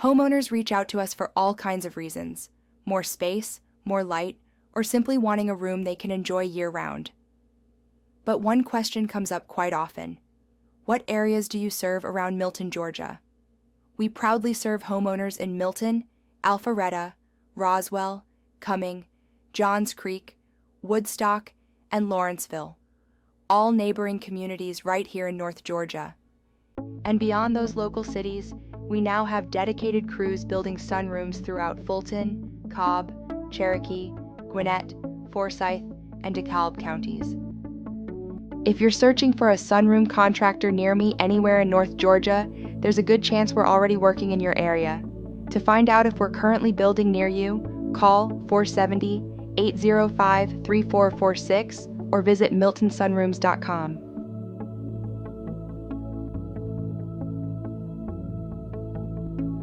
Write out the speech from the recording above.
Homeowners reach out to us for all kinds of reasons: more space, more light, or simply wanting a room they can enjoy year-round. But one question comes up quite often: what areas do you serve around Milton, Georgia? We proudly serve homeowners in Milton, Alpharetta, Roswell, Cumming, Johns Creek, Woodstock, and Lawrenceville, all neighboring communities right here in North Georgia. And beyond those local cities, we now have dedicated crews building sunrooms throughout Fulton, Cobb, Cherokee, Gwinnett, Forsyth, and DeKalb counties. If you're searching for a sunroom contractor near me anywhere in North Georgia, there's a good chance we're already working in your area. To find out if we're currently building near you, call 470-805-3446 or visit miltonsunrooms.com.